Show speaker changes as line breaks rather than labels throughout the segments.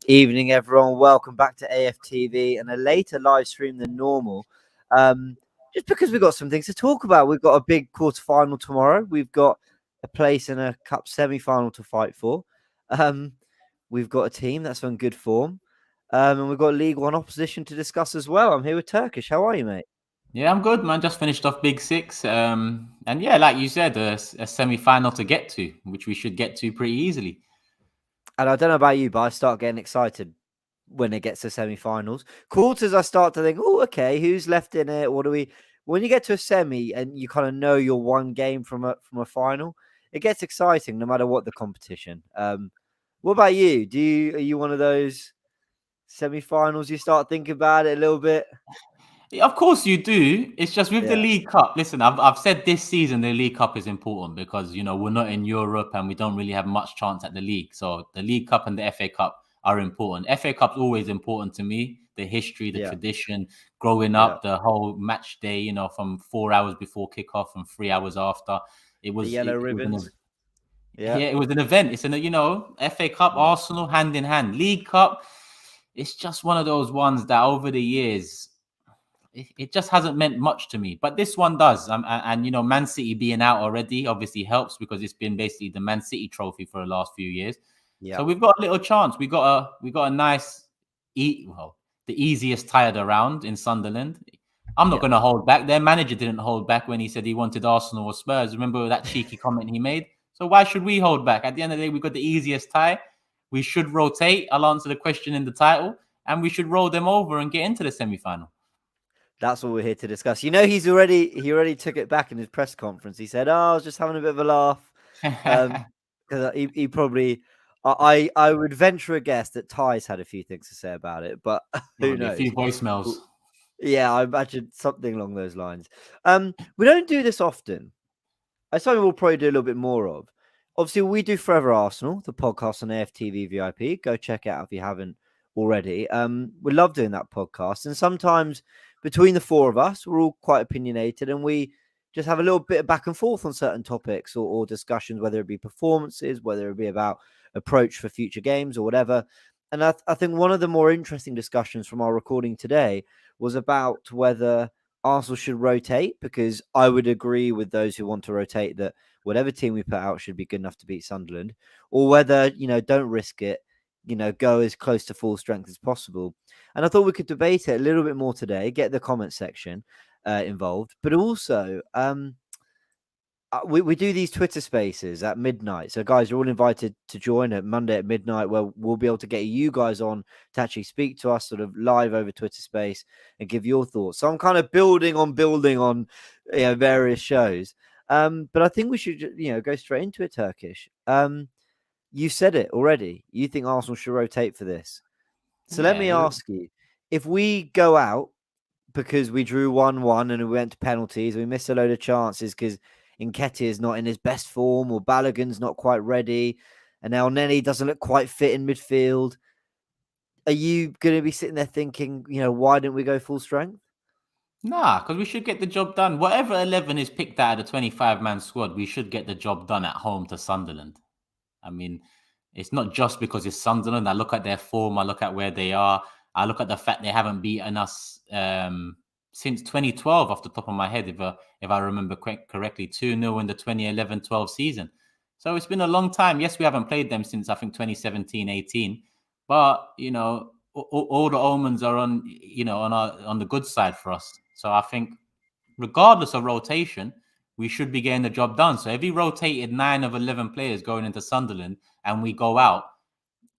Evening, everyone. Welcome back to AFTV and a later live stream than normal. Just because we've got some things to talk about. We've got a big quarter-final tomorrow. We've got a place in a cup semi-final to fight for. We've got a team that's on good form. And we've got League One opposition to discuss as well. I'm here with Turkish. How are you, mate?
Yeah, I'm good, man. Just finished off Big Six. And yeah, like you said, a semi-final to get to, which we should get to pretty easily.
And I don't know about you, but I start getting excited when it gets to semi-finals. Quarters, I start to think, oh, okay, who's left in it? What do we? When you get to a semi and you kind of know you're one game from a final, it gets exciting no matter what the competition. What about you? Are you one of those semi-finals? You start thinking about it a little bit.
Of course you do. It's just with the
Yeah,
League Cup. Listen, I've said this season the League Cup is important because we're not in Europe and we don't really have much chance at the league. So the League Cup and the FA Cup are important. FA Cup's always important to me. The history, the
yeah,
tradition, growing
yeah.
up, the whole match day. From 4 hours before kickoff and 3 hours after. It
The
was
yellow
it, it was
ribbons.
an
Yeah,
Yeah, it was an event. It's FA Cup,
mm.
Arsenal hand in hand. League Cup, it's just one of those ones that over the years, it just hasn't meant much to me. But this one does. And Man City being out already obviously helps because it's been basically the Man City trophy for the last few years.
Yeah.
So we've got a little chance. We got a nice, the easiest tired around in Sunderland. I'm not
Yeah.
going to hold back. Their manager didn't hold back when he said he wanted Arsenal or Spurs. Remember that cheeky comment he made? So why should we hold back? At the end of the day, we've got the easiest tie. We should rotate. I'll answer the question in the title, and we should roll them over and get into the semi-final.
That's what we're here to discuss. He already took it back in his press conference. He said, "Oh, I was just having a bit of a laugh." Because he probably, I would venture a guess that Ty's had a few things to say about it, but who
Probably a few
knows?
voicemails.
Yeah, I imagine something along those lines. We don't do this often. It's something we'll probably do a little bit more of. Obviously, we do Forever Arsenal, the podcast on AFTV VIP. Go check it out if you haven't already. We love doing that podcast, and sometimes between the four of us, we're all quite opinionated, and we just have a little bit of back and forth on certain topics or discussions, whether it be performances, whether it be about approach for future games or whatever. And I think one of the more interesting discussions from our recording today was about whether Arsenal should rotate, because I would agree with those who want to rotate that whatever team we put out should be good enough to beat Sunderland, or whether, don't risk it, go as close to full strength as possible. And I thought we could debate it a little bit more today, get the comment section involved, but also we do these Twitter spaces at midnight. So, guys, you're all invited to join at Monday at midnight, where we'll be able to get you guys on to actually speak to us sort of live over Twitter space and give your thoughts. So I'm kind of building on various shows. But I think we should, go straight into it, Turkish. You said it already. You think Arsenal should rotate for this. So let me
Yeah,
ask you, if we go out because we drew 1-1 and we went to penalties, we missed a load of chances because Nketiah is not in his best form, or Balogun's not quite ready, and now Nenny doesn't look quite fit in midfield. Are you going to be sitting there thinking, why didn't we go full strength?
nah, because we should get the job done. Whatever 11 is picked out of the 25-man squad, we should get the job done at home to Sunderland. I mean, it's not just because it's Sunderland. I look at their form. I look at where they are. I look at the fact they haven't beaten us since 2012 off the top of my head, if I remember correctly, 2-0 in the 2011-12 season. So it's been a long time. Yes, we haven't played them since, I think, 2017-18. But, all the omens are on the good side for us. So I think regardless of rotation, we should be getting the job done. So if we rotated 9 of 11 players going into Sunderland and we go out,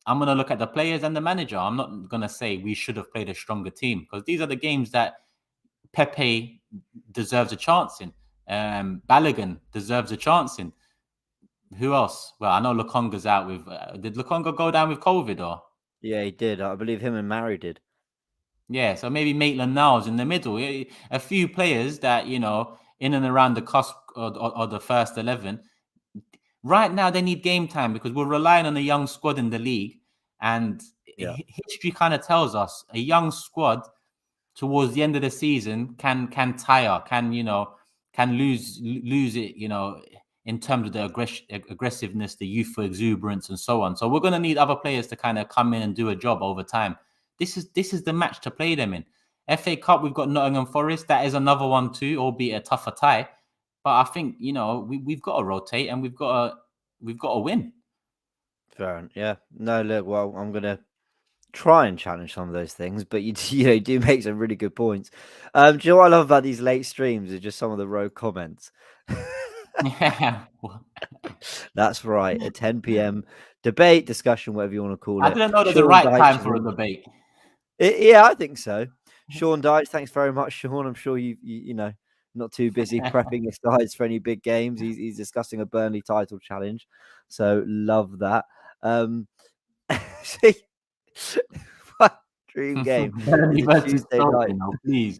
I'm going to look at the players and the manager. I'm not going to say we should have played a stronger team, because these are the games that Pepe deserves a chance in. Balogun deserves a chance in. Who else? Well, I know Lukonga's out with. Did Lukonga go down with COVID or?
Yeah, he did. I believe him and Mary did.
Yeah, so maybe Maitland-Niles in the middle. A few players that, in and around the cusp or the first 11. Right now, they need game time because we're relying on a young squad in the league. And
Yeah.
history kind of tells us a young squad towards the end of the season can tire, can lose it, in terms of the aggressiveness, the youthful exuberance, and so on. So we're going to need other players to kind of come in and do a job over time. This is the match to play them in. FA Cup, we've got Nottingham Forest. That is another one too, albeit a tougher tie. But I think we've got to rotate and we've got to win.
Fair, yeah. No, look, well, I'm gonna try and challenge some of those things, but you do make some really good points. Do you know what I love about these late streams? Is just some of the rogue comments.
Yeah.
That's right. A 10 p.m. debate, discussion, whatever you want to call it.
I didn't know there's a
Sean
right
Dyche
time for a debate.
Yeah, I think so. Sean Dyche, thanks very much, Sean. I'm sure you know, not too busy prepping your sides for any big games. He's discussing a Burnley title challenge, so love that. See, dream game.
Burnley
It's a
versus
Tuesday
Stoke,
night.
you know, please.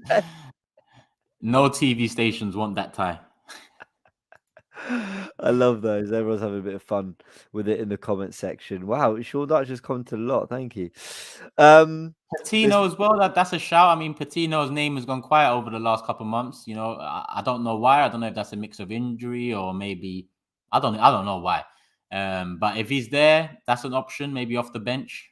No TV stations want that tie.
I love those. Everyone's having a bit of fun with it in the comment section. Wow, Sean Dyche has commented a lot. Thank you.
Patino as well. That's a shout. I mean, Patino's name has gone quiet over the last couple of months. You know, I don't know why. I don't know if that's a mix of injury or maybe I don't know why. But if he's there, that's an option. Maybe off the bench.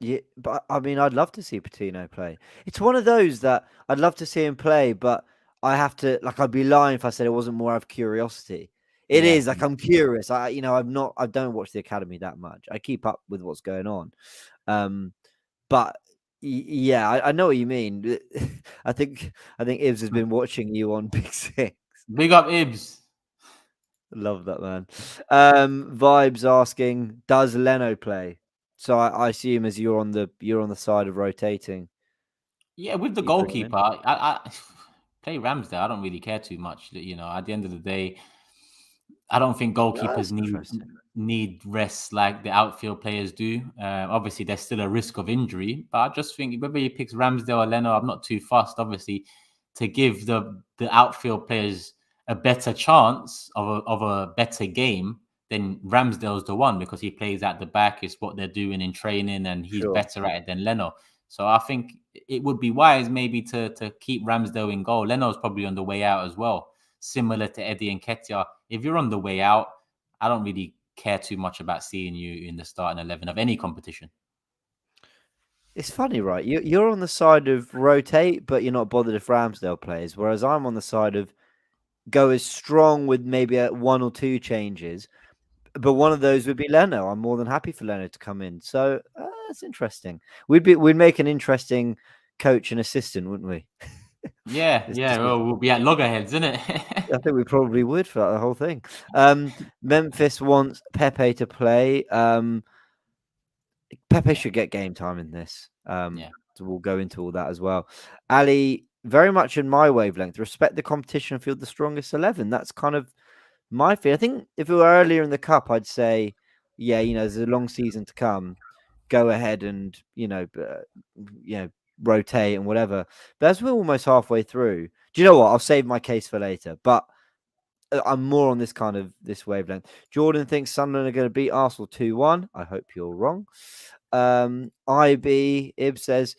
Yeah, but I mean, I'd love to see Patino play. It's one of those that I'd love to see him play, but I have to, like, I'd be lying if I said it wasn't more out of curiosity. It
Yeah.
is like I'm curious. I don't watch the academy that much. I keep up with what's going on, but yeah, I know what you mean. I think Ibs has been watching you on Big Six.
Big up Ibs.
Love that, man. Vibes asking, does Leno play? So I assume as you're on the side of rotating.
Yeah, with the
You bring him in.
goalkeeper, I play Ramsdale. I don't really care too much. You know, at the end of the day, I don't think goalkeepers need rest like the outfield players do. Obviously, there's still a risk of injury, but I just think whether he picks Ramsdale or Leno, I'm not too fussed. Obviously, to give the outfield players a better chance of a better game, then Ramsdale's the one because he plays at the back. It's what they're doing in training, and he's better at it than Leno. So I think it would be wise maybe to keep Ramsdale in goal. Leno's probably on the way out as well, similar to Eddie Nketiah. If you're on the way out, I don't really care too much about seeing you in the starting 11 of any competition.
It's funny, right? You're on the side of rotate, but you're not bothered if Ramsdale plays. Whereas I'm on the side of go as strong with maybe one or two changes, but one of those would be Leno. I'm more than happy for Leno to come in. So that's interesting. We'd make an interesting coach and assistant, wouldn't we?
Yeah. Well, we'll be at loggerheads, isn't it?
I think we probably would for the whole thing. Memphis wants Pepe to play. Pepe should get game time in this. So we'll go into all that as well. Ali, very much in my wavelength. Respect the competition, field the strongest 11. That's kind of my feel. I think if it were earlier in the cup, I'd say, yeah, there's a long season to come. Go ahead and rotate and whatever. But as we're almost halfway through, do you know what? I'll save my case for later. But I'm more on this wavelength. Jordan thinks Sunderland are going to beat Arsenal 2-1. I hope you're wrong. Ib says,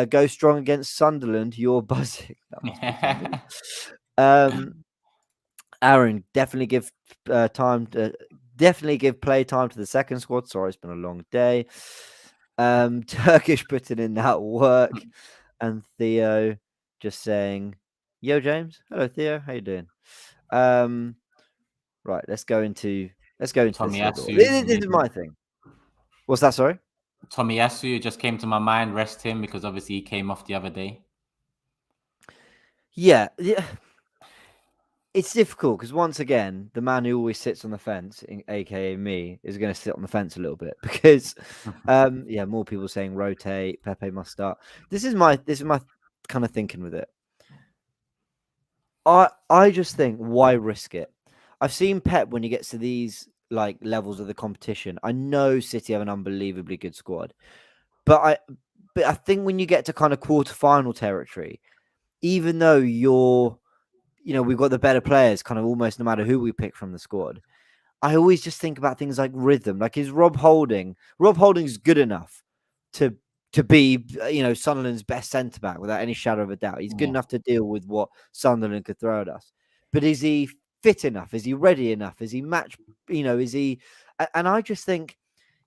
go strong against Sunderland. You're buzzing. Aaron, definitely give play time to the second squad. Sorry, it's been a long day. Turkish putting in that work, and Theo just saying, "Yo, James. Hello, Theo. How you doing?" Right, let's go into
Tomiyasu.
This is my thing. What's that? Sorry,
Tomiyasu just came to my mind. Rest him because obviously he came off the other day.
Yeah. It's difficult because once again, the man who always sits on the fence, aka me, is going to sit on the fence a little bit because, more people saying rotate. Pepe must start. This is my kind of thinking with it. I just think why risk it? I've seen Pep when he gets to these like levels of the competition. I know City have an unbelievably good squad, but I think when you get to kind of quarterfinal territory, even though we've got the better players, kind of almost no matter who we pick from the squad. I always just think about things like rhythm. Like, is Rob Holding's good enough to be, Sunderland's best centre back without any shadow of a doubt. He's good enough to deal with what Sunderland could throw at us. But is he fit enough? Is he ready enough? Is he match? Is he? And I just think,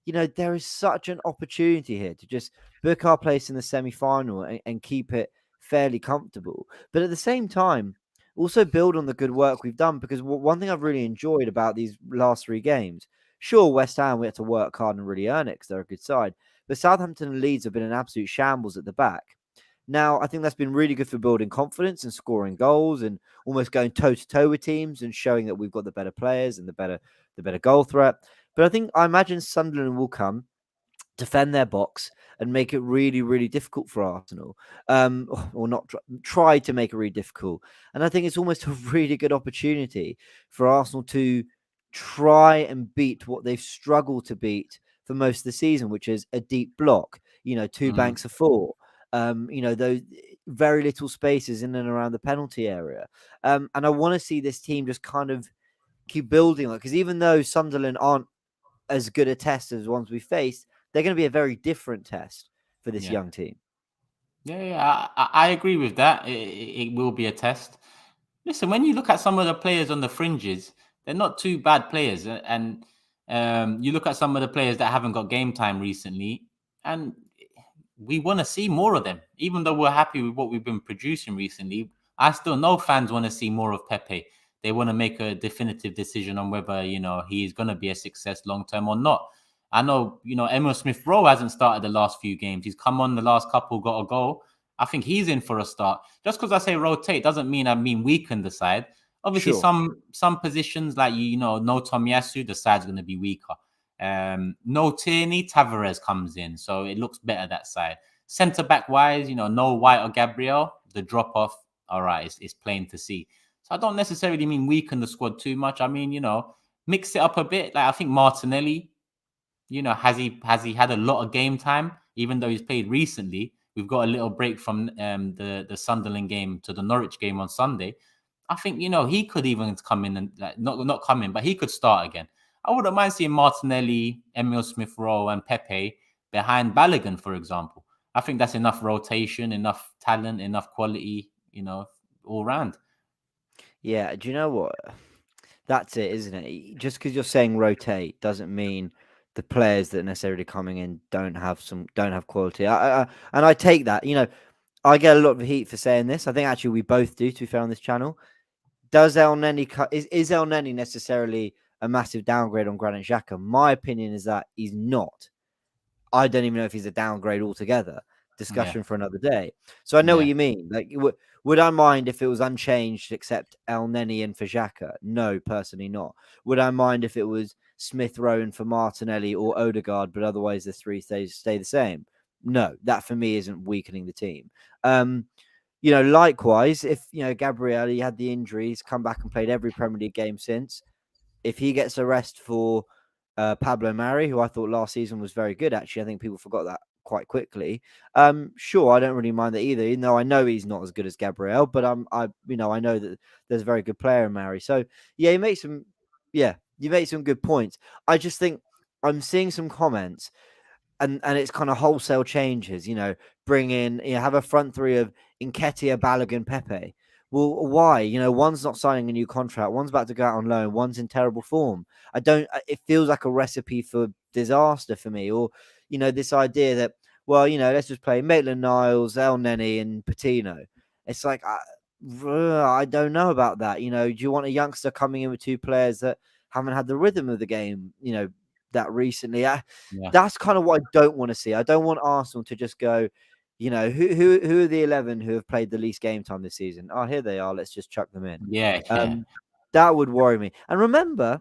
there is such an opportunity here to just book our place in the semi-final and keep it fairly comfortable. But at the same time, also build on the good work we've done, because one thing I've really enjoyed about these last 3 games, sure, West Ham, we had to work hard and really earn it because they're a good side, but Southampton and Leeds have been an absolute shambles at the back. Now, I think that's been really good for building confidence and scoring goals and almost going toe-to-toe with teams and showing that we've got the better players and the better goal threat. But I imagine Sunderland will come, defend their box, and make it really, really difficult for Arsenal, or not try to make it really difficult. And I think it's almost a really good opportunity for Arsenal to try and beat what they've struggled to beat for most of the season, which is a deep block, two banks of four, those very little spaces in and around the penalty area. And I want to see this team just kind of keep building on it, because even though Sunderland aren't as good a test as ones we faced, they're going to be a very different test for this young team.
Yeah, I agree with that. It will be a test. Listen, when you look at some of the players on the fringes, they're not too bad players. And you look at some of the players that haven't got game time recently, and we want to see more of them. Even though we're happy with what we've been producing recently, I still know fans want to see more of Pepe. They want to make a definitive decision on whether, he's going to be a success long term or not. I know, Emil Smith-Rowe hasn't started the last few games. He's come on the last couple, got a goal. I think he's in for a start. Just because I say rotate doesn't mean I mean weaken the side. Obviously,
Sure.
some positions like no Tomiyasu, the side's going to be weaker. No Tierney, Tavares comes in, so it looks better that side. Centre back wise, no White or Gabriel, the drop off, all right, it's plain to see. So I don't necessarily mean weaken the squad too much. I mean, mix it up a bit. Like I think Martinelli, has he had a lot of game time, even though he's played recently? We've got a little break from the Sunderland game to the Norwich game on Sunday. I think he could even come in and not come in, but he could start again. I wouldn't mind seeing Martinelli, Emil Smith-Rowe, and Pepe behind Balogun, for example. I think that's enough rotation, enough talent, enough quality, all round.
Yeah, do you know what? That's it, isn't it? Just because you're saying rotate doesn't mean the players that are necessarily coming in don't have quality. And I take that. I get a lot of heat for saying this. I think actually we both do, to be fair, on this channel. Does El Neni is El Neni necessarily a massive downgrade on Granit Xhaka? My opinion is that he's not. I don't even know if he's a downgrade altogether. Discussion for another day. So I know what you mean. Like, would I mind if it was unchanged except El Neni and for Xhaka? No, personally not. Would I mind if it was Smith-Rowe and for Martinelli or Odegaard, but otherwise the three stay the same? No, that for me isn't weakening the team. Likewise, if Gabriel, he had the injuries, come back and played every Premier League game since. If he gets a rest for Pablo Mari, who I thought last season was very good, actually, I think people forgot that quite quickly. Sure, I don't really mind that either, even though I know he's not as good as Gabriel, but I know that there's a very good player in Mari. So yeah, you make some good points. I just think I'm seeing some comments. And it's kind of wholesale changes, bring in, have a front three of Nketiah, Balogun, Pepe. Well, why? One's not signing a new contract. One's about to go out on loan. One's in terrible form. It feels like a recipe for disaster for me. Or, this idea that, well, let's just play Maitland-Niles, El Neni, and Patino. It's like, I don't know about that. Do you want a youngster coming in with two players that haven't had the rhythm of the game, that recently? That's kind of what I don't want to see. I don't want Arsenal to just go, who are the 11 who have played the least game time this season? Oh, here they are. Let's just chuck them in.
Yeah.
That would worry me. And remember,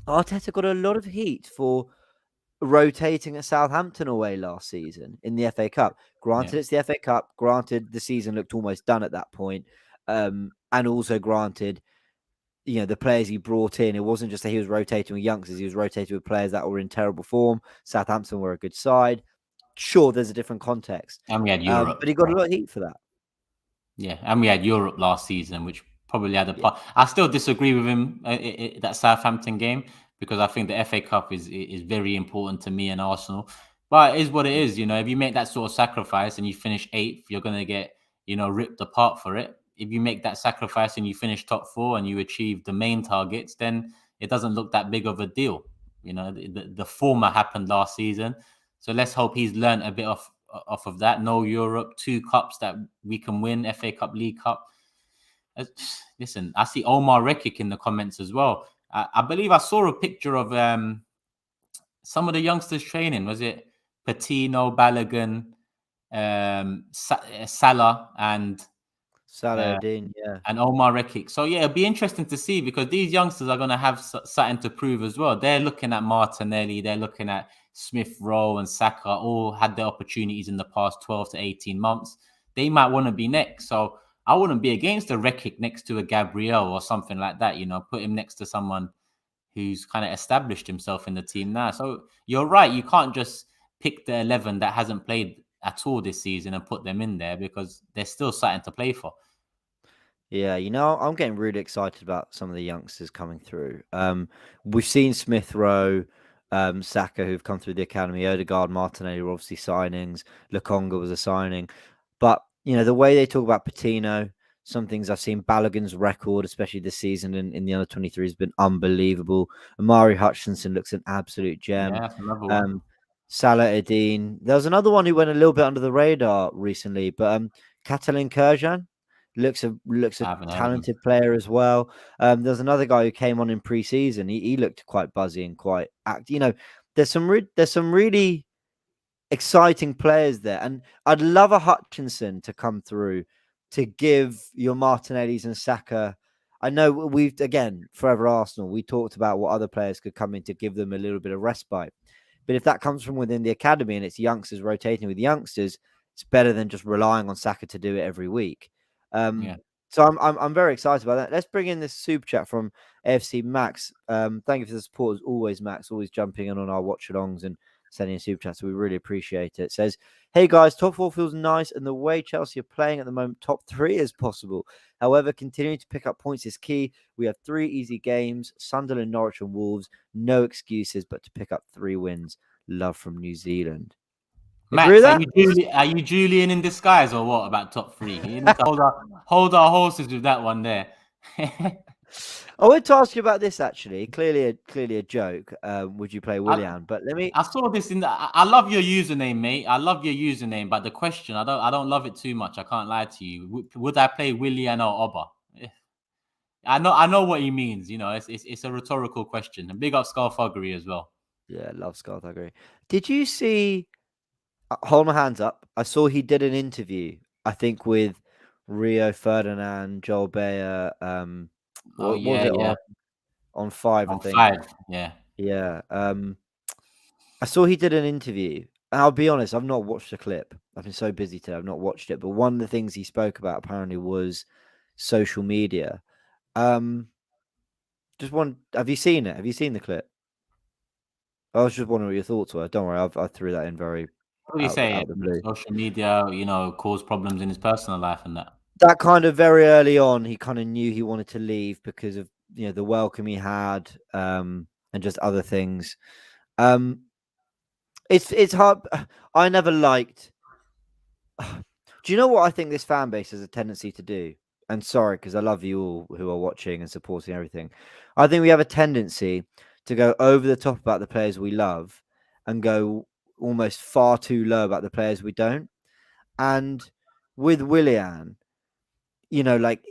Arteta got a lot of heat for rotating at Southampton away last season in the FA Cup. Granted, it's the FA Cup. Granted, the season looked almost done at that point. And also granted, the players he brought in, it wasn't just that he was rotating with youngsters, he was rotating with players that were in terrible form. Southampton were a good side. Sure, there's a different context.
And we had Europe.
But he got a lot of heat for that.
Yeah, and we had Europe last season, which probably had a part. I still disagree with him that Southampton game, because I think the FA Cup is very important to me and Arsenal. But it is what it is, if you make that sort of sacrifice and you finish 8th, you're going to get, ripped apart for it. if you make that sacrifice and you finish top 4 and you achieve the main targets, then it doesn't look that big of a deal. The former happened last season, so let's hope he's learned a bit off of that. No Europe, 2 cups that we can win, FA Cup, League Cup. Listen, I see Omar Rekik in the comments as well. I believe I saw a picture of some of the youngsters training. Was it Patino, Balogun, Salah, and
Saladin, yeah.
and Omar Rekik. So yeah, it'll be interesting to see, because these youngsters are going to have something to prove as well. They're looking at Martinelli, they're looking at Smith Rowe and Saka, all had their opportunities in the past 12 to 18 months. They might want to be next. So I wouldn't be against a Rekik next to a Gabriel or something like that. Put him next to someone who's kind of established himself in the team now. So you're right. You can't just pick the 11 that hasn't played at all this season and put them in there, because there's still something to play for.
Yeah, I'm getting really excited about some of the youngsters coming through. We've seen Smith Rowe, Saka, who've come through the academy. Odegaard, Martinelli were obviously signings. Lokonga was a signing. But, the way they talk about Patino, some things I've seen, Balogun's record, especially this season in the under-23, has been unbelievable. Amari Hutchinson looks an absolute gem.
Yeah, that's another one.
Salah Eddin. There was another one who went a little bit under the radar recently, but Catalin Kurjan looks a talented player as well. There's another guy who came on in pre-season. He looked quite buzzy and quite there's some really exciting players there, and I'd love a Hutchinson to come through to give your Martinellis and Saka. I know we've, again, forever Arsenal, we talked about what other players could come in to give them a little bit of respite. But if that comes from within the academy and it's youngsters rotating with youngsters, it's better than just relying on Saka to do it every week. So I'm very excited about that. Let's bring in this super chat from AFC Max. Thank you for the support as always, Max. Always jumping in on our watch alongs and sending a super chat, so we really appreciate it. It says, hey guys, top 4 feels nice, and the way Chelsea are playing at the moment, top 3 is possible. However, continuing to pick up points is key. We have 3 easy games: Sunderland, Norwich, and Wolves. No excuses but to pick up 3 wins. Love from New Zealand.
Max, are you Julian in disguise or what about top 3? You need to hold our horses with that one there.
I wanted to ask you about this actually. Clearly a joke. Would you play Willian? But let me.
I saw this I love your username, mate. I love your username, but the question, I don't love it too much. I can't lie to you. Would I play Willian or Oba? I know what he means. It's a rhetorical question. And big up Scarfuggery as well.
Yeah, love Scarfuggery. Did you see? Hold my hands up. I saw he did an interview, I think, with Rio Ferdinand, Joel Bayer. Was it on 5?
On
I think
5, yeah.
Yeah. I saw he did an interview. And I'll be honest, I've not watched the clip. I've been so busy today, I've not watched it. But one of the things he spoke about apparently was social media. Have you seen it? Have you seen the clip? I was just wondering what your thoughts were. Don't worry, I threw that in very.
What do you say? Social media, caused problems in his personal life and that.
That kind of very early on, he kind of knew he wanted to leave because of the welcome he had, and just other things. It's hard. I never liked. Do you know what I think this fan base has a tendency to do? And sorry, because I love you all who are watching and supporting everything. I think we have a tendency to go over the top about the players we love and go almost far too low about the players we don't. And with Willian, like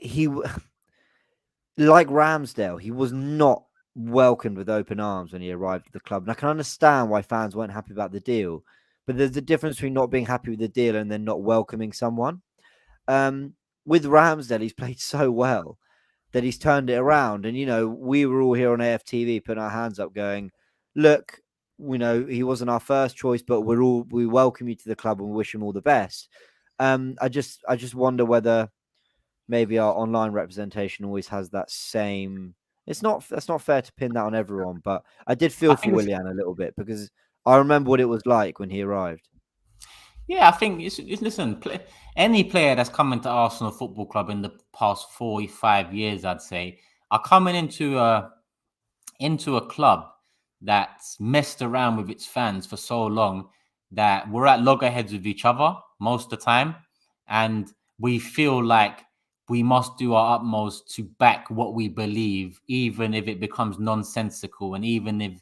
Ramsdale, he was not welcomed with open arms when he arrived at the club. And I can understand why fans weren't happy about the deal, but there's a difference between not being happy with the deal and then not welcoming someone. With Ramsdale, he's played so well that he's turned it around. And, we were all here on AFTV putting our hands up going, look, he wasn't our first choice, but we welcome you to the club and wish him all the best. I just wonder whether maybe our online representation always has that same. That's not fair to pin that on everyone, but I did feel for Willian a little bit because I remember what it was like when he arrived.
Yeah, I think listen, any player that's come into Arsenal Football Club in the past 45 years, I'd say, are coming into a club that's messed around with its fans for so long that we're at loggerheads with each other most of the time, and we feel like we must do our utmost to back what we believe, even if it becomes nonsensical, and even if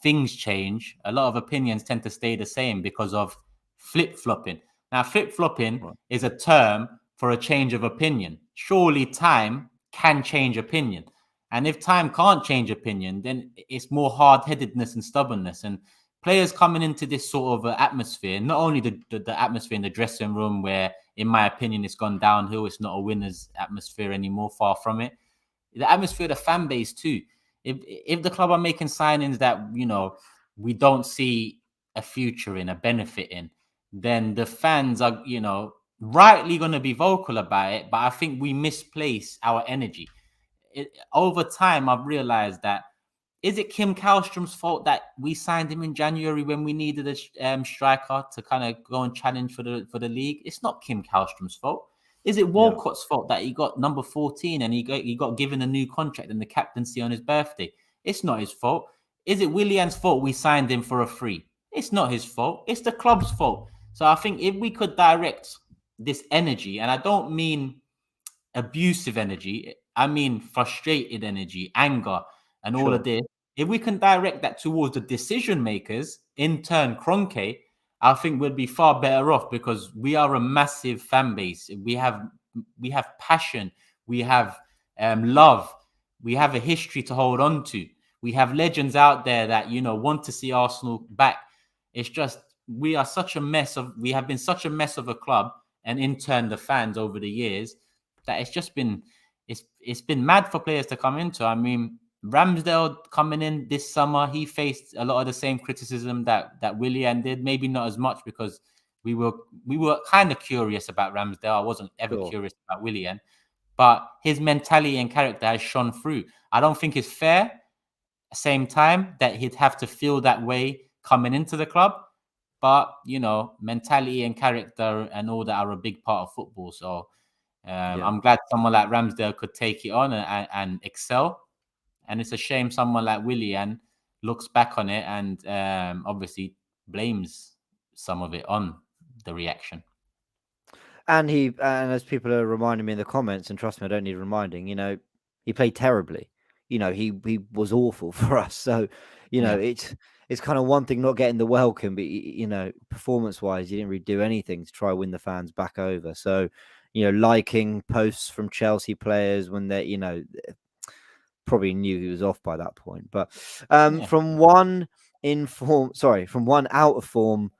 things change. A lot of opinions tend to stay the same because of flip-flopping. Now, flip-flopping
Right.
is a term for a change of opinion. Surely time can change opinion. And if time can't change opinion, then it's more hard-headedness and stubbornness. And players coming into this sort of atmosphere, not only the atmosphere in the dressing room where, in my opinion, it's gone downhill. It's not a winner's atmosphere anymore, far from it. The atmosphere of the fan base too. If the club are making signings that, we don't see a future in, a benefit in, then the fans are, rightly going to be vocal about it. But I think we misplace our energy. Over time, I've realized that, is it Kim Kallstrom's fault that we signed him in January when we needed a striker to kind of go and challenge for the league? It's not Kim Kallstrom's fault. Is it Walcott's fault that he got number 14 and he got given a new contract and the captaincy on his birthday? It's not his fault. Is it Willian's fault we signed him for a free? It's not his fault. It's the club's fault. So I think if we could direct this energy, and I don't mean abusive energy, I mean frustrated energy, anger, and all of this. If we can direct that towards the decision makers, in turn, Kroenke, I think we'd be far better off, because we are a massive fan base. We have passion, we have love, we have a history to hold on to. We have legends out there that want to see Arsenal back. It's just we have been such a mess of a club, and in turn the fans over the years, that it's been mad for players to come into. I mean, Ramsdale coming in this summer, he faced a lot of the same criticism that Willian did. Maybe not as much, because we were kind of curious about Ramsdale. I wasn't ever curious about Willian, but his mentality and character has shone through. I don't think it's fair, same time, that he'd have to feel that way coming into the club. But mentality and character and all that are a big part of football. So I'm glad someone like Ramsdale could take it on and excel. And it's a shame someone like Willian looks back on it and obviously blames some of it on the reaction.
And as people are reminding me in the comments, and trust me, I don't need reminding, he played terribly. He was awful for us. So, it's kind of one thing not getting the welcome, but performance-wise, he didn't really do anything to try win the fans back over. So, liking posts from Chelsea players when they, probably knew he was off by that point. But from one out of form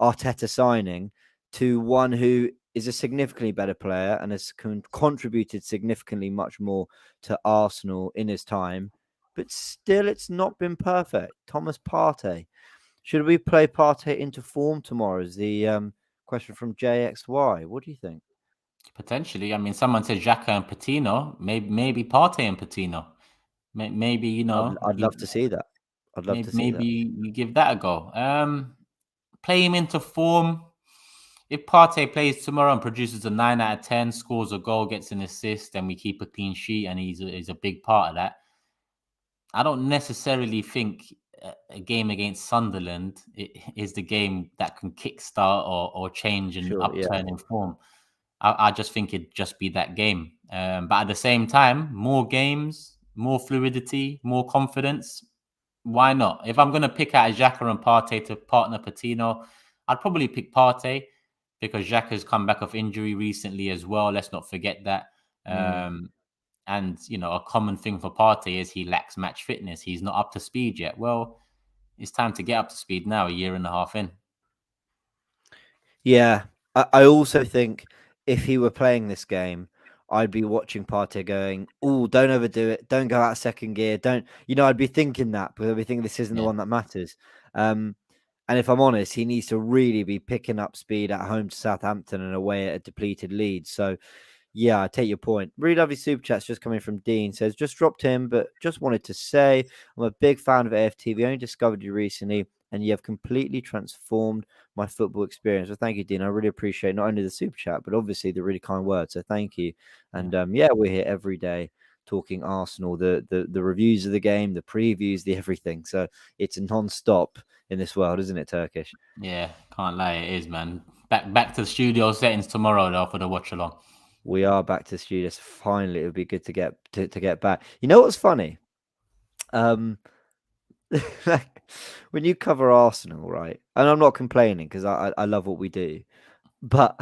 Arteta signing to one who is a significantly better player and has contributed significantly much more to Arsenal in his time, but still it's not been perfect. Thomas Partey. Should we play Partey into form tomorrow? Is the question from JXY. What do you think?
Potentially. I mean, someone said Xhaka and Patino. Maybe Partey and Patino. Maybe,
I'd love to see that. I'd love to see that.
Maybe you give that a go. Play him into form. If Partey plays tomorrow and produces a 9 out of 10, scores a goal, gets an assist, and we keep a clean sheet, and he's a big part of that, I don't necessarily think a game against Sunderland is the game that can kickstart or change and upturn in form. I just think it'd just be that game. But at the same time, more games, more fluidity, more confidence. Why not? If I'm going to pick out Xhaka and Partey to partner Patino, I'd probably pick Partey, because Xhaka's come back off injury recently as well. Let's not forget that. And, a common thing for Partey is he lacks match fitness. He's not up to speed yet. Well, it's time to get up to speed now, a year and a half in.
Yeah. I also think if he were playing this game, I'd be watching Partey going, oh, don't overdo it. Don't go out second gear. I'd be thinking that, because I'd be thinking this isn't the one that matters. And if I'm honest, he needs to really be picking up speed at home to Southampton and away at a depleted Leeds. So, yeah, I take your point. Really lovely super chats just coming from Dean. Says, just dropped in, but just wanted to say I'm a big fan of AFTV. Only discovered you recently, and you have completely transformed my football experience. Well, thank you, Dean. I really appreciate not only the super chat, but obviously the really kind words. So thank you. And we're here every day talking Arsenal, the reviews of the game, the previews, the everything. So it's non-stop in this world, isn't it, Turkish?
Yeah, can't lie, it is, man. Back to the studio settings tomorrow though for the watch along.
We are back to the studios. Finally, it would be good to get back. You know what's funny? Like when you cover Arsenal, right? And I'm not complaining because I love what we do, but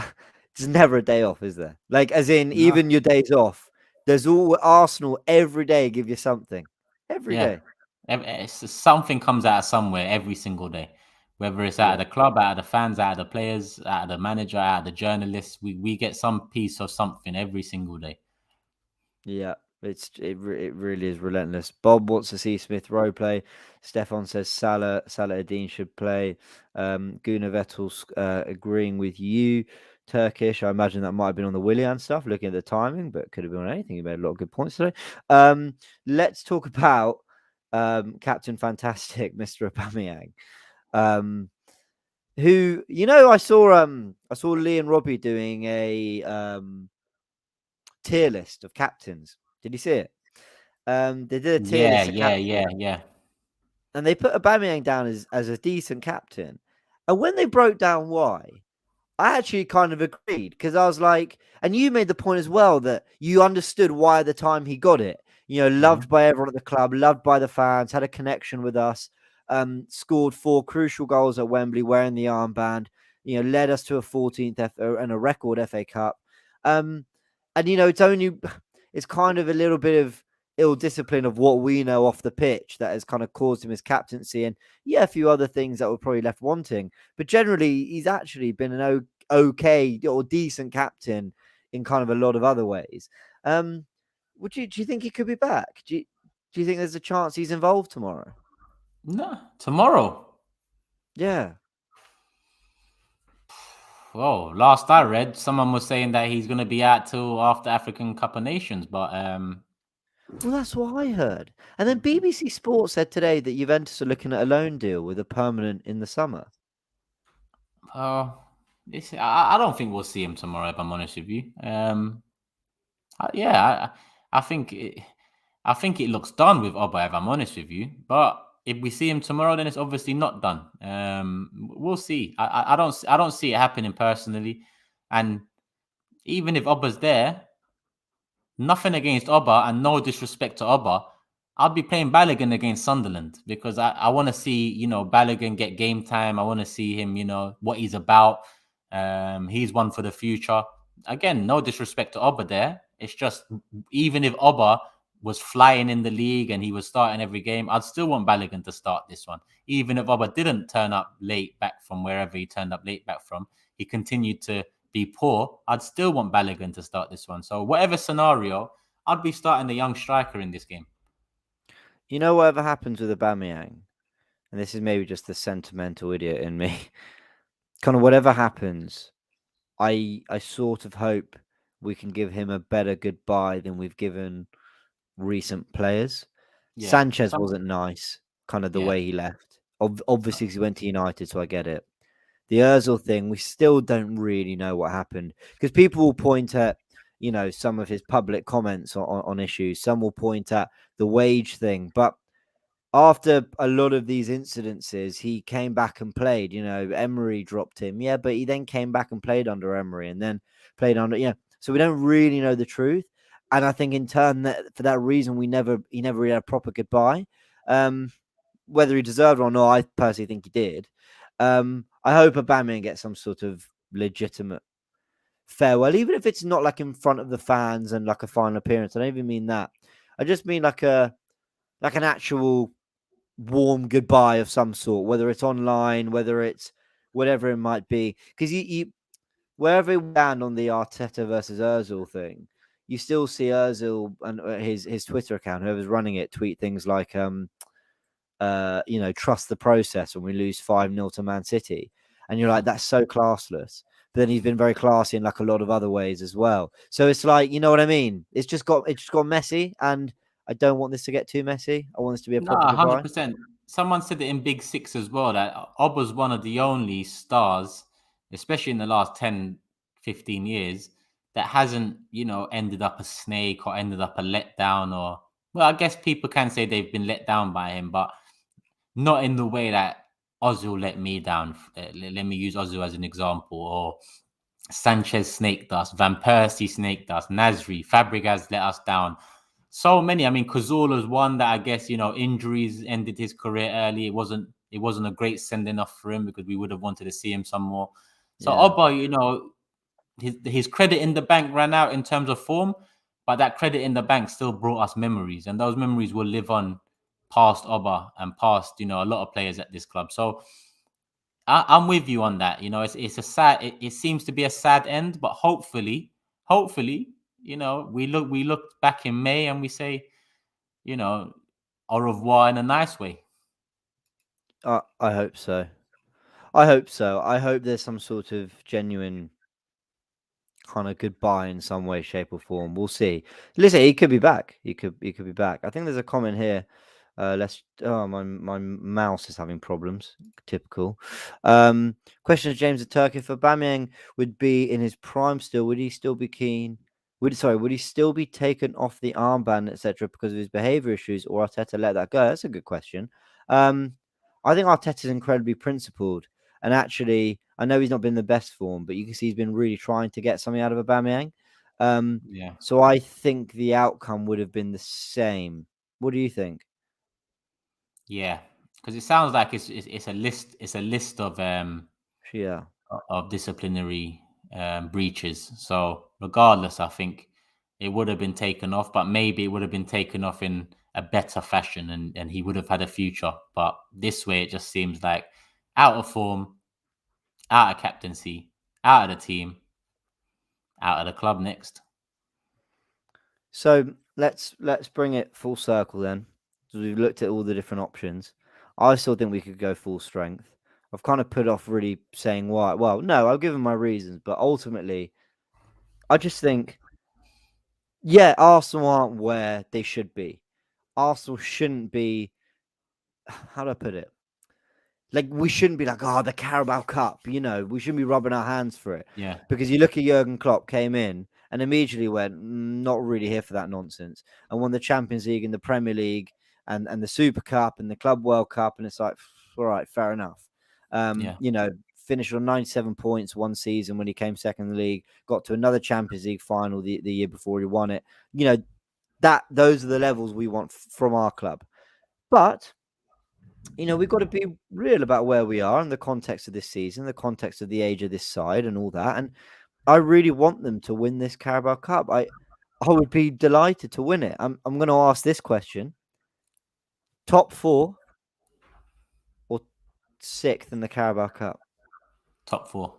there's never a day off, is there? Like, as in,
No.
even your days off, there's all Arsenal every day give you something. Every
Yeah.
day.
Something comes out of somewhere every single day, whether it's out of
Yeah.
the club, out of the fans, out of the players, out of the manager, out of the journalists. We get some piece of something every single day.
Yeah, it really is relentless. Bob wants to see Smith Rowe play. Stefan says Salah Adin should play. Guna Vettel's agreeing with you. Turkish, I imagine that might have been on the Willian stuff, looking at the timing, but could have been on anything. He made a lot of good points today. Let's talk about Captain Fantastic, Mr. Aubameyang. Who, I saw Lee and Robbie doing a tier list of captains. Did you see it? They did a tier
Yeah,
list of
yeah,
captains,
yeah, yeah.
and they put Aubameyang down as a decent captain. And when they broke down why, I actually kind of agreed because I was like, and you made the point as well that you understood why at the time he got it. Loved
Mhm.
by everyone at the club, loved by the fans, had a connection with us. Scored 4 crucial goals at Wembley wearing the armband. Led us to a 14th and a record FA Cup. Um, and it's kind of a little bit of ill discipline of what we know off the pitch that has kind of caused him his captaincy, and a few other things that were probably left wanting. But generally, he's actually been an okay or decent captain in kind of a lot of other ways. Do you think he could be back? Do you think there's a chance he's involved tomorrow?
No, tomorrow.
Yeah.
Oh, last I read, someone was saying that he's going to be out till after African Cup of Nations, but
Well, that's what I heard. And then BBC Sports said today that Juventus are looking at a loan deal with a permanent in the summer.
uh, I don't think we'll see him tomorrow. If I'm honest with you, yeah, I think I think it looks done with Oba. If I'm honest with you, but if we see him tomorrow, then it's obviously not done. We'll see. I don't see it happening personally, and even if Oba's there, nothing against Oba and no disrespect to Oba, I'll be playing Balogun against Sunderland because I want to see, Balogun get game time. I want to see him, what he's about. He's one for the future. Again, no disrespect to Oba there. It's just, even if Oba was flying in the league and he was starting every game, I'd still want Balogun to start this one. Even if Oba didn't turn up late back from wherever he turned up late back from, he continued to be poor, I'd still want Balogun to start this one. So whatever scenario, I'd be starting the young striker in this game.
Whatever happens with Aubameyang, and this is maybe just the sentimental idiot in me, kind of whatever happens, I sort of hope we can give him a better goodbye than we've given recent players.
Yeah.
Sanchez wasn't nice, kind of the
Yeah.
way he left. Obviously, he went to United, so I get it. The Özil thing, we still don't really know what happened because people will point at, some of his public comments on issues. Some will point at the wage thing, but after a lot of these incidences, he came back and played. Emery dropped him, yeah, but he then came back and played under Emery, and then played under, So we don't really know the truth, and I think in turn that for that reason, he never really had a proper goodbye. Whether he deserved it or not, I personally think he did. I hope Aubameyang gets some sort of legitimate farewell, even if it's not like in front of the fans and like a final appearance. I don't even mean that. I just mean like an actual warm goodbye of some sort, whether it's online, whether it's whatever it might be. Because you wherever we land on the Arteta versus Özil thing, you still see Özil and his Twitter account, whoever's running it, tweet things like trust the process when we lose 5-0 to Man City. And you're like, that's so classless. But then he's been very classy in like a lot of other ways as well. So it's like, you know what I mean? It's just got messy, and I don't want this to get too messy. I want this to be a proper
Nah,
goodbye.
100%. Someone said it in Big Six as well that Oba's one of the only stars, especially in the last 10, 15 years, that hasn't, ended up a snake or ended up a letdown or, well, I guess people can say they've been let down by him, but not in the way that Ozil let me down. Let me use Ozil as an example, or Sanchez snaked us, Van Persie snaked us, Nasri, Fabregas let us down. So many. I mean, Cazorla's one that I guess, injuries ended his career early. It wasn't a great sending off for him because we would have wanted to see him some more. So
Yeah.
Oba, his credit in the bank ran out in terms of form, but that credit in the bank still brought us memories, and those memories will live on past Oba and past a lot of players at this club. So I'm with you on that. It's a sad. It seems to be a sad end, but hopefully, we look back in May and we say, au revoir in a nice way.
I hope so. I hope so. I hope there's some sort of genuine kind of goodbye in some way, shape, or form. We'll see. Listen, he could be back. He could be back. I think there's a comment here. My mouse is having problems. Typical. Question of James of Turkey: if Aubameyang would be in his prime still, would he still be keen? Would he still be taken off the armband, etc., because of his behaviour issues, or Arteta let that go? That's a good question. I think Arteta's incredibly principled. And actually, I know he's not been the best form, but you can see he's been really trying to get something out of Aubameyang.
Yeah,
So I think the outcome would have been the same. What do you think?
yeah, because it sounds like it's a list. It's a list
Yeah.
of disciplinary breaches. So regardless, I think it would have been taken off, but maybe it would have been taken off in a better fashion, and he would have had a future. But this way, it just seems like out of form, out of captaincy, out of the team, out of the club next.
So let's bring it full circle then. So we've looked at all the different options. I still think we could go full strength. I've kind of put off really saying why. Well, no, I've given my reasons, but ultimately, I just think, yeah, Arsenal aren't where they should be. Arsenal shouldn't be. How do I put it? Like, we shouldn't be like, oh, the Carabao Cup, we shouldn't be rubbing our hands for it.
Yeah,
Because you look at Jurgen Klopp came in and immediately went, not really here for that nonsense, and won the Champions League and the Premier League and the Super Cup and the Club World Cup. And it's like, all right, fair enough.
yeah,
Finished on 97 points one season when he came second in the league, got to another Champions League final the year before he won it. Those are the levels we want from our club. But we've got to be real about where we are in the context of this season, the context of the age of this side and all that. And I really want them to win this Carabao Cup. I would be delighted to win it. I'm going to ask this question. Top 4 or 6th in the Carabao Cup?
top 4.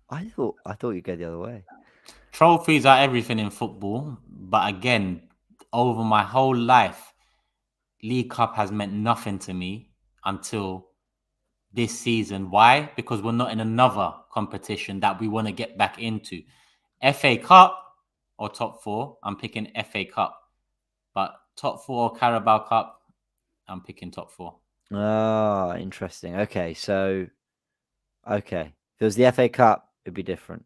I thought you'd go the other way.
Trophies are everything in football, but again, over my whole life, League Cup has meant nothing to me until this season. Why? Because we're not in another competition that we want to get back into. FA Cup or top 4, I'm picking FA Cup. But top 4 Carabao Cup, I'm picking top 4.
Ah, interesting. Okay, so if it was the FA Cup, it'd be different.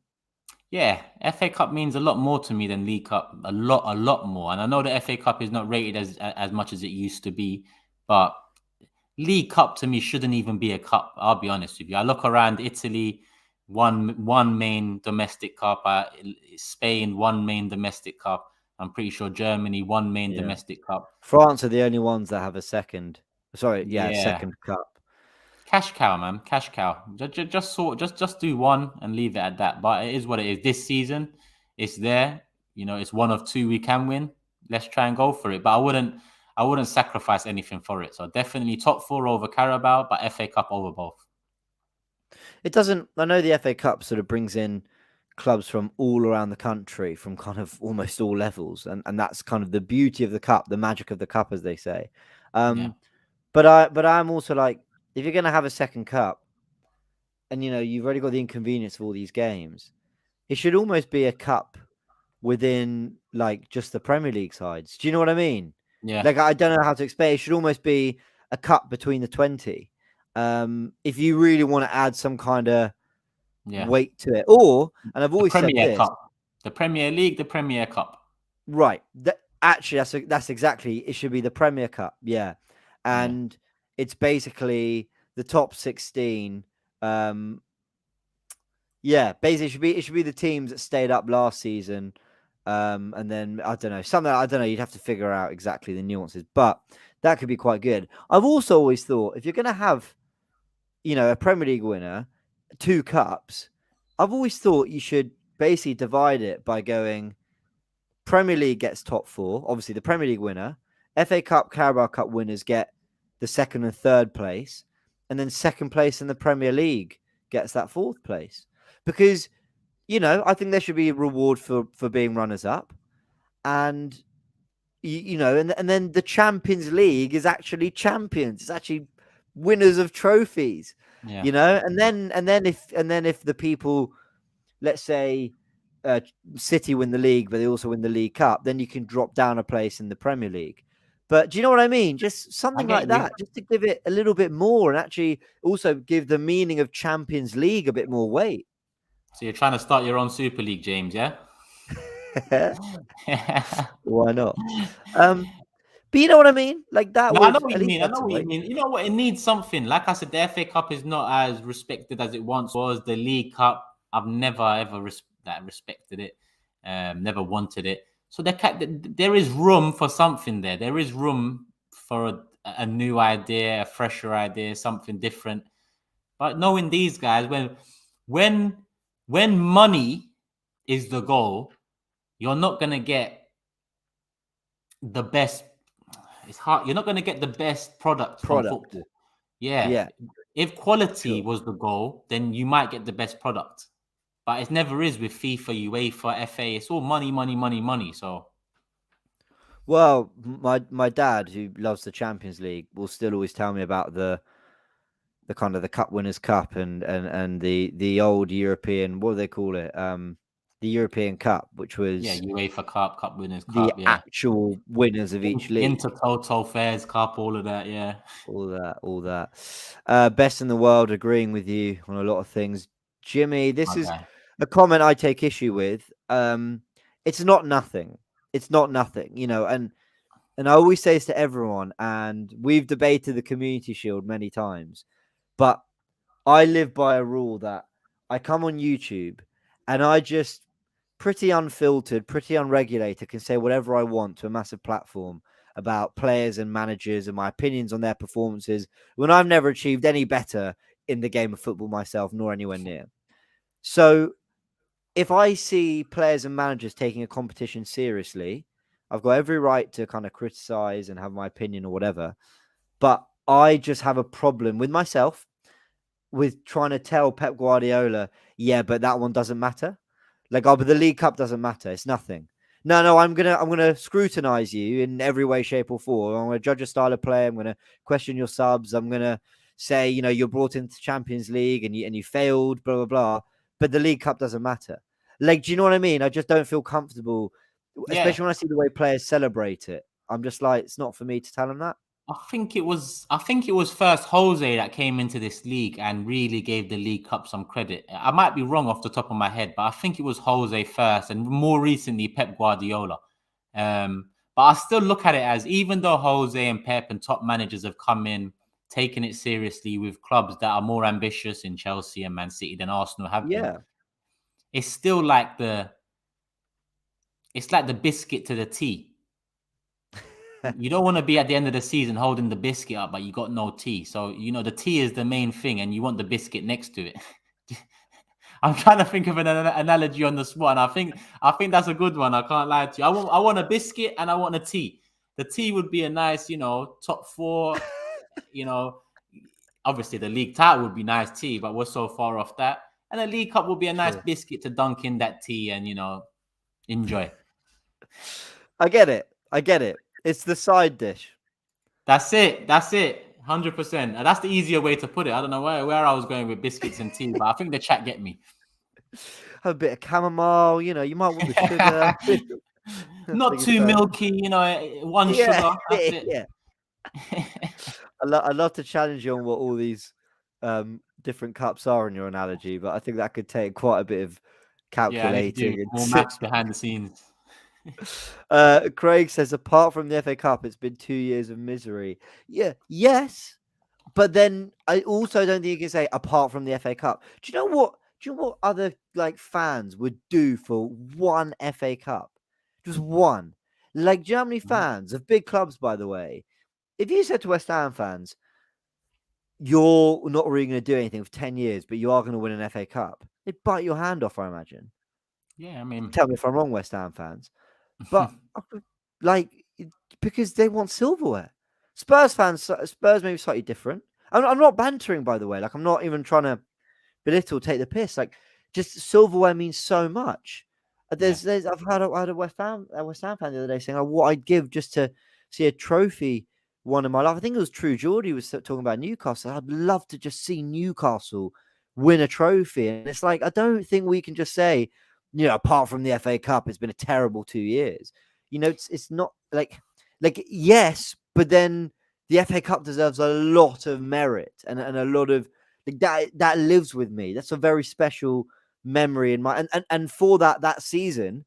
Yeah, FA Cup means a lot more to me than League Cup. A lot more. And I know the FA Cup is not rated as much as it used to be, but League Cup to me shouldn't even be a cup. I'll be honest with you. I look around Italy, one main domestic cup. Spain, one main domestic cup. I'm pretty sure Germany, one main
Yeah.
domestic cup.
France are the only ones that have a second. Sorry, yeah,
Yeah,
second cup.
cash cow, man, cash cow. Just do one and leave it at that. But it is what it is. This season, it's there. It's one of two we can win. Let's try and go for it. But I wouldn't sacrifice anything for it. So definitely top 4 over Carabao, but FA Cup over both.
It doesn't. I know the FA Cup sort of brings in clubs from all around the country, from kind of almost all levels, and that's kind of the beauty of the cup, the magic of the cup, as they say.
Yeah,
But I'm also like, if you're going to have a second cup, and you've already got the inconvenience of all these games, it should almost be a cup within like just the Premier League sides. Do you know what I mean?
yeah,
Like, I don't know how to explain. It should almost be a cup between the 20. If you really want to add some kind of
yeah.
weight to it, and I've
The
always said
Premier
this,
Cup, the Premier League, the Premier Cup.
right? That's exactly, it should be the Premier Cup, yeah,
Yeah,
and it's basically the top 16 Um, yeah, basically, it should be the teams that stayed up last season, and then I don't know something. I don't know. You'd have to figure out exactly the nuances, but that could be quite good. I've also always thought if you're going to have, a Premier League winner, 2 cups, I've always thought you should basically divide it by going Premier League gets top 4, obviously the Premier League winner, FA Cup, Carabao Cup winners get the second and third place, and then second place in the Premier League gets that fourth place. Because, I think there should be a reward for being runners up. And, and then the Champions League is actually champions. It's actually winners of trophies,
Yeah.
and then if the people, let's say, City win the league, but they also win the League Cup, then you can drop down a place in the Premier League. But do you know what I mean? Just something like that, just to give it a little bit more and actually also give the meaning of Champions League a bit more weight.
So you're trying to start your own Super League, James, yeah?
Why not? But you know what I mean? Like that.
No, I know what you mean. I know what you mean. You know what? It needs something. Like I said, the FA Cup is not as respected as it once was. The League Cup, I've never ever respected it. Never wanted it. So there is room for something there. There is room for a new idea, a fresher idea, something different. But knowing these guys, when money is the goal, you're not gonna get the best. It's hard. You're not going to get the best product from football. Yeah. If quality was the goal, then you might get the best product. But it never is with FIFA, UEFA, FA. It's all money, money, money, money. So,
well, my dad, who loves the Champions League, will still always tell me about the kind of the Cup Winners' Cup and the old European, what do they call it? The European Cup, which was
UEFA Cup Winners'
Cup,
the
actual winners of each league.
Intertoto Fairs Cup, all of that,
all that. Best in the world, agreeing with you on a lot of things, Jimmy. This is a comment I take issue with. It's not nothing. It's not nothing, and I always say this to everyone, and we've debated the Community Shield many times, but I live by a rule that I come on YouTube and I just pretty unfiltered, pretty unregulated, can say whatever I want to a massive platform about players and managers and my opinions on their performances when I've never achieved any better in the game of football myself, nor anywhere near. So if I see players and managers taking a competition seriously, I've got every right to kind of criticize and have my opinion or whatever. But I just have a problem with myself with trying to tell Pep Guardiola, yeah, but that one doesn't matter. Like, but the League Cup doesn't matter. It's nothing. No, I'm gonna scrutinize you in every way, shape, or form. I'm gonna judge your style of play. I'm gonna question your subs. I'm gonna say, you're brought into Champions League and you failed, blah blah blah. But the League Cup doesn't matter. Like, do you know what I mean? I just don't feel comfortable, especially when I see the way players celebrate it. I'm just like, it's not for me to tell them that.
I think it was first Jose that came into this league and really gave the League Cup some credit. I might be wrong off the top of my head, but I think it was Jose first, and more recently Pep Guardiola. But I still look at it as, even though Jose and Pep and top managers have come in, taken it seriously with clubs that are more ambitious in Chelsea and Man City than Arsenal have been, it's still like the biscuit to the tea. You don't want to be at the end of the season holding the biscuit up, but you got no tea. So, the tea is the main thing, and you want the biscuit next to it. I'm trying to think of an analogy on the spot, and I think that's a good one. I can't lie to you. I want a biscuit and I want a tea. The tea would be a nice, top 4. Obviously the league title would be nice tea, but we're so far off that. And a League Cup would be a nice biscuit to dunk in that tea and enjoy.
I get it. It's the side dish.
That's it. 100%. And that's the easier way to put it. I don't know where I was going with biscuits and tea, but I think the chat get me.
Have a bit of chamomile, you might want the sugar.
Not too milky, one sugar. That's it.
Yeah. I'd love to challenge you on what all these different cups are in your analogy, but I think that could take quite a bit of calculating.
Yeah, more maths behind the scenes.
Craig says, apart from the FA Cup, it's been 2 years of misery. Yeah, yes, But then I also don't think you can say apart from the FA Cup. Do you know what? Do you know what other like fans would do for one FA Cup? Just one. Like, do you know how many
Mhm.
fans of big clubs, by the way? If you said to West Ham fans, you're not really going to do anything for 10 years, but you are going to win an FA Cup, they'd bite your hand off, I imagine.
Yeah, I mean,
Tell me if I'm wrong, West Ham fans. But like, because they want silverware. Spurs maybe slightly different. I'm not bantering, by the way. Like, I'm not even trying to belittle, take the piss. Like, just silverware means so much.
yeah,
I've had a West Ham fan the other day saying, "Oh, what I'd give just to see a trophy won in my life." I think it was True Geordie was talking about Newcastle. I'd love to just see Newcastle win a trophy, and it's like I don't think we can just say, apart from the FA Cup, it's been a terrible 2 years. It's not like yes, but then the FA Cup deserves a lot of merit and a lot of like that lives with me. That's a very special memory in my and for that season,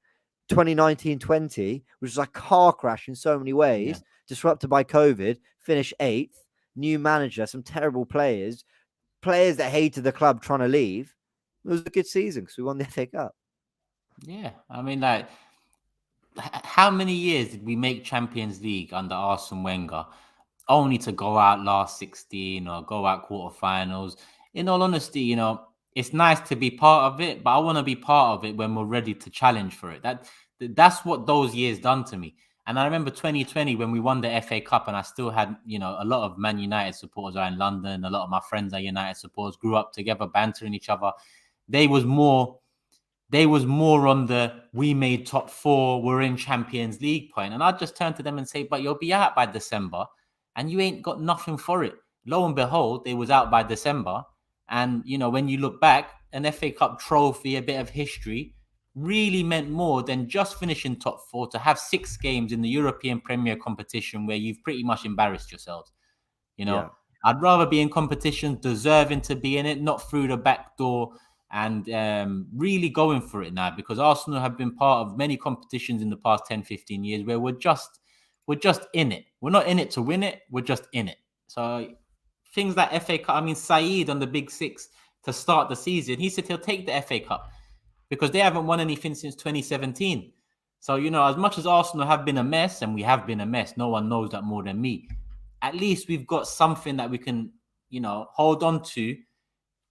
2019-20, which was a car crash in so many
yeah,
ways, disrupted by COVID, finish eighth, new manager, some terrible players that hated the club trying to leave. It was a good season because we won the FA Cup.
yeah. I mean, like, how many years did we make Champions League under Arsene Wenger, only to go out last 16 or go out quarterfinals? In all honesty, it's nice to be part of it, but I want to be part of it when we're ready to challenge for it. That's what those years done to me. And I remember 2020 when we won the FA Cup, and I still had, a lot of Man United supporters are in London. A lot of my friends are United supporters, grew up together, bantering each other. They was more they was more on the we made top four, we're in Champions League point. And I'd just turn to them and say, but you'll be out by December and you ain't got nothing for it. Lo and behold, they was out by December. And, when you look back, an FA Cup trophy, a bit of history, really meant more than just finishing top four, to have 6 games in the European Premier competition where you've pretty much embarrassed yourselves. You know,
Yeah.
I'd rather be in competition, deserving to be in it, not through the back door, and really going for it now, because Arsenal have been part of many competitions in the past 10, 15 years where we're just in it. We're not in it to win it. We're just in it. So things like FA Cup, I mean, Saeed on the Big Six to start the season, he said he'll take the FA Cup because they haven't won anything since 2017. So, as much as Arsenal have been a mess, and we have been a mess, no one knows that more than me, at least we've got something that we can, hold on to.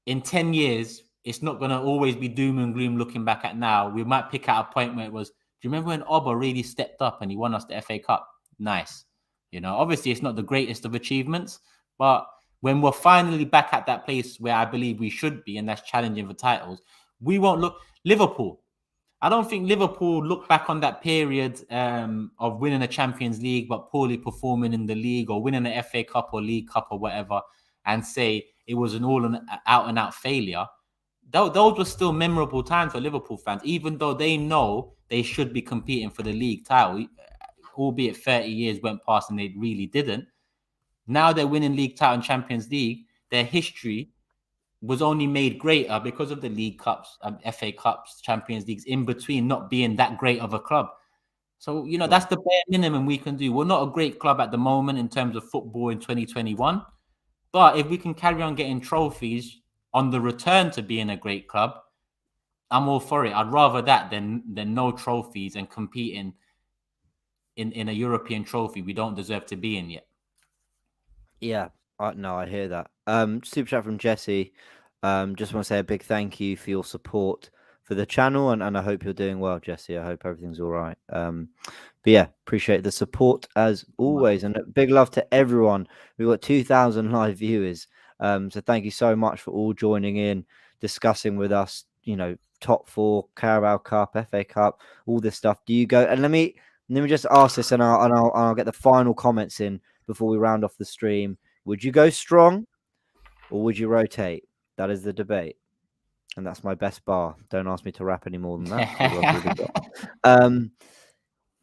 In 10 years, it's not going to always be doom and gloom looking back at now. We might pick out a point where it was, do you remember when Oba really stepped up and he won us the FA Cup? Nice. Obviously it's not the greatest of achievements, but when we're finally back at that place where I believe we should be, and that's challenging for titles, we won't look Liverpool. I don't think Liverpool look back on that period of winning a Champions League but poorly performing in the league, or winning an FA Cup or League Cup or whatever, and say it was an out and out failure. Those were still memorable times for Liverpool fans, even though they know they should be competing for the league title, albeit 30 years went past and they really didn't. Now they're winning league title and Champions League. Their history was only made greater because of the League Cups, FA Cups, Champions Leagues in between, not being that great of a club. So, that's the bare minimum we can do. We're not a great club at the moment in terms of football in 2021. But if we can carry on getting trophies on the return to being a great club, I'm all for it. I'd rather that than no trophies and competing in a European trophy we don't deserve to be in yet.
Yeah, no, I hear that. Super chat from Jesse. Just want to say a big thank you for your support for the channel, and I hope you're doing well, Jesse. I hope everything's all right. But yeah, appreciate the support as always, and a big love to everyone. We've got 2,000 live viewers. So thank you so much for all joining in, discussing with us. Top four, Carabao Cup, FA Cup, all this stuff. Do you go? And let me just ask this, and I'll get the final comments in before we round off the stream. Would you go strong or would you rotate? That is the debate. And that's my best bar. Don't ask me to rap any more than that.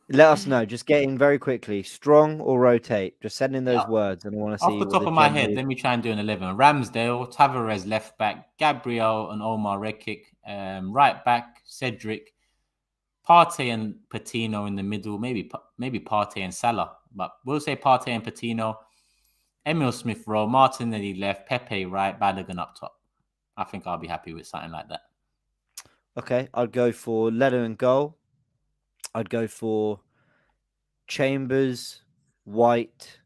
Let us know. Just getting very quickly, strong or rotate. Just send in those words, and I want to
Off
see
the
what
top
the
of my
general.
head, let me try and do an 11. Ramsdale, Tavares left back, Gabriel and Omar Rekik, right back, Cedric, Partey and Patino in the middle, maybe Partey and Salah, but we'll say Partey and Patino. Emil Smith row, Martinelli left, Pepe right, Balogun up top. I think I'll be happy with something like that.
Okay, I'd go for Leno in goal. I'd go for Chambers, White.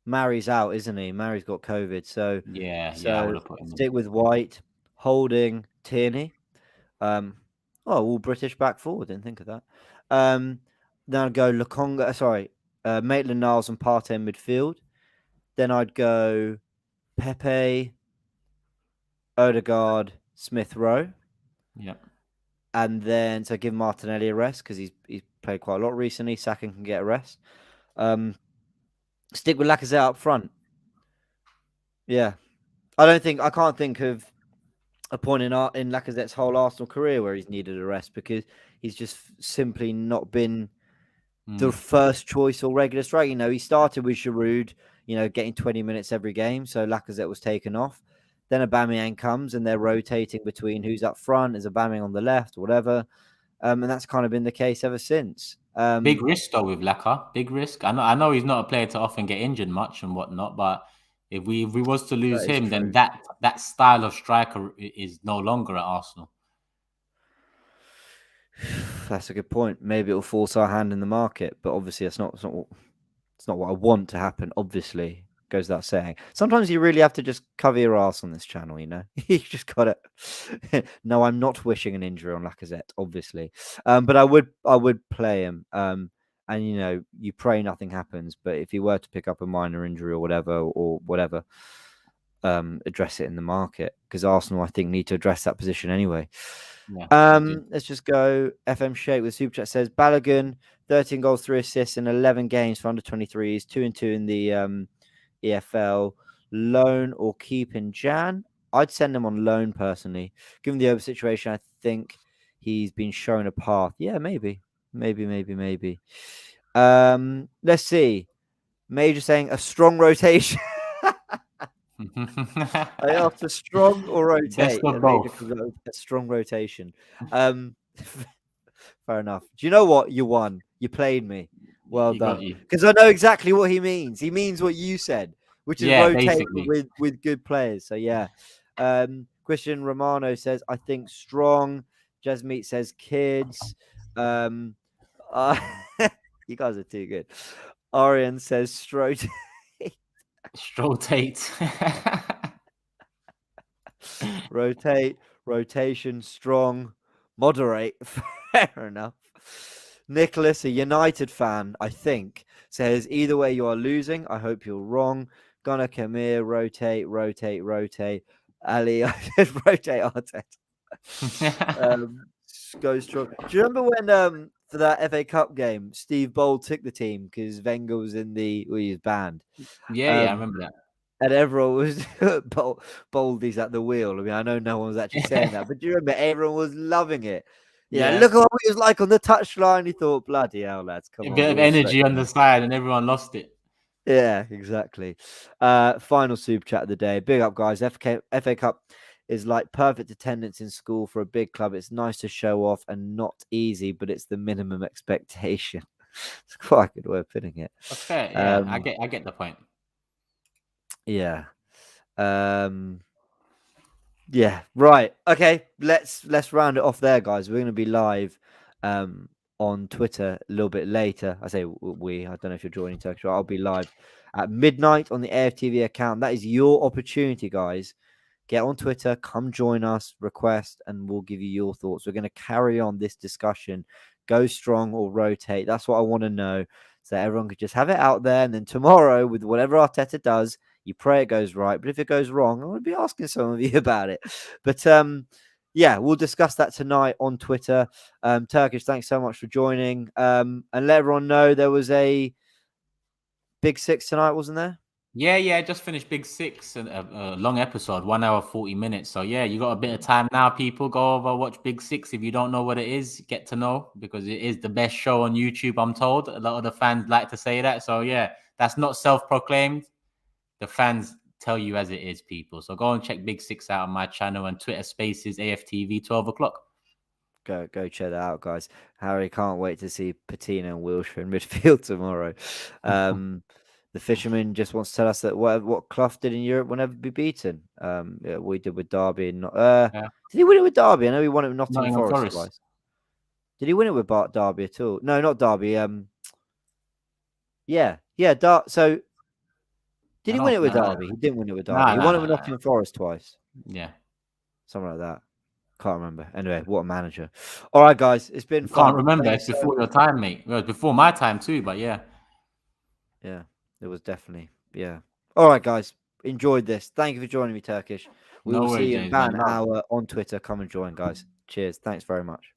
Mary's out, isn't he? Mary's got COVID, so
Yeah, I
so
would have put him in.
stick with White, Holding, Tierney. All British back forward. Didn't think of that. Then I'd go Lukonga. Sorry, Maitland-Niles and Partey in midfield. Then I'd go Pepe, Odegaard, Smith Rowe,
Yep.
and then so give Martinelli a rest because he's played quite a lot recently. Saka can get a rest. Stick with Lacazette up front. Yeah, I can't think of a point in Lacazette's whole Arsenal career where he's needed a rest because he's just simply not been the first choice or regular striker. You know, he started with Giroud, getting 20 minutes every game, so Lacazette was taken off. Then Aubameyang comes and they're rotating between who's up front, is Aubameyang on the left, or whatever. And that's kind of been the case ever since.
Big risk though with Laka. Big risk. I know he's not a player to often get injured much and whatnot, but if we was to lose
That is
him, then
true.
that style of striker is no longer at Arsenal.
That's a good point. Maybe it'll force our hand in the market, but obviously it's not what I want to happen. Obviously, goes without saying. Sometimes you really have to just cover your ass on this channel. You just got to. No, I'm not wishing an injury on Lacazette, obviously, but I would play him. And you pray nothing happens. But if he were to pick up a minor injury or whatever, address it in the market because Arsenal, I think, need to address that position anyway.
Yeah,
let's just go. FM Shake with Super Chat says Balogun, 13 goals, 3 assists in 11 games for under 23s, 2-2 in the EFL. Loan or keep in Jan? I'd send him on loan personally. Given the over situation, I think he's been shown a path. Yeah, maybe. Let's see. Major saying a strong rotation. I asked for strong or rotate.
Best of
And Major
both.
comes up with a strong rotation. Fair enough. Do you know what? You won. You played me. Well
He got
done.
you.
Because I know exactly what he means. He means what you said, which is
Yeah,
rotate
basically.
with good players. So yeah. Christian Romano says, I think strong. Jasmeet says kids. You guys are too good. Arian says Strode.
Rotate.
Rotation, strong, moderate. Fair enough. Nicholas, a United fan, I think, says either way you are losing. I hope you're wrong. Gonna come here, rotate. Ali, I said rotate Arteta. Go strong. Do you remember when for that FA Cup game, Steve Bold took the team because Wenger was he was banned.
Yeah, I remember that.
And everyone was Boldy's at the wheel. I mean, I know no one was actually saying that, but do you remember everyone was loving it? Yeah,
Yeah.
look at what he was like on the touchline. He thought, bloody hell, lads, come
A
on,
bit
we
of
all
energy
sweat.
on the side and everyone lost it.
Yeah, exactly. Final super chat of the day. Big up, guys. FA Cup is like perfect attendance in school for a big club. It's nice to show off and not easy, but it's the minimum expectation. It's quite a good way of putting it.
Okay, yeah, I get the point.
Yeah. Yeah, right. Okay, let's round it off there, guys. We're going to be live on Twitter a little bit later. I say we. I don't know if you're joining Turkish. I'll be live at midnight on the AFTV account. That is your opportunity, guys. Get on Twitter, come join us, request, and we'll give you your thoughts. We're going to carry on this discussion. Go strong or rotate. That's what I want to know. So everyone could just have it out there. And then tomorrow, with whatever Arteta does, you pray it goes right. But if it goes wrong, I'm going to be asking some of you about it. But yeah, we'll discuss that tonight on Twitter. Turkish, thanks so much for joining. And let everyone know there was a Big Six tonight, wasn't there?
Yeah, I just finished Big Six, and a long episode, 1 hour 40 minutes. So yeah, you got a bit of time now. People go over watch Big Six. If you don't know what it is, get to know because it is the best show on YouTube. I'm told a lot of the fans like to say that. So yeah, that's not self-proclaimed. The fans tell you as it is, people. So go and check Big Six out on my channel and Twitter Spaces AFTV 12 o'clock.
Go check that out, guys. Harry can't wait to see Patina and Wilshere in midfield tomorrow. The fisherman just wants to tell us that what Clough did in Europe will never be beaten. Yeah, we did with Derby. And
Yeah.
Did he win it with Derby? I know he won it with Nottingham
Nottingham
Forest
Forest.
twice. Did he win it with Derby at all? No, not Derby. Yeah. So did
I
he win
don't
it with
think-
Derby? He didn't win it with Derby.
Nah,
He
nah,
won it
nah,
with
nah.
Nottingham Forest twice.
Yeah.
Something like that. Can't remember. Anyway, what a manager. All right, guys. It's been fun.
Can't remember.
Thank
It's
you so
before your time, mate. Well, it's before my time too, but yeah.
Yeah, it was definitely. Yeah. All right, guys. Enjoyed this. Thank you for joining me, Turkish. We
No
will
worries,
see you in
James,
about
man.
an
Love.
hour on Twitter. Come and join, guys. Cheers. Thanks very much.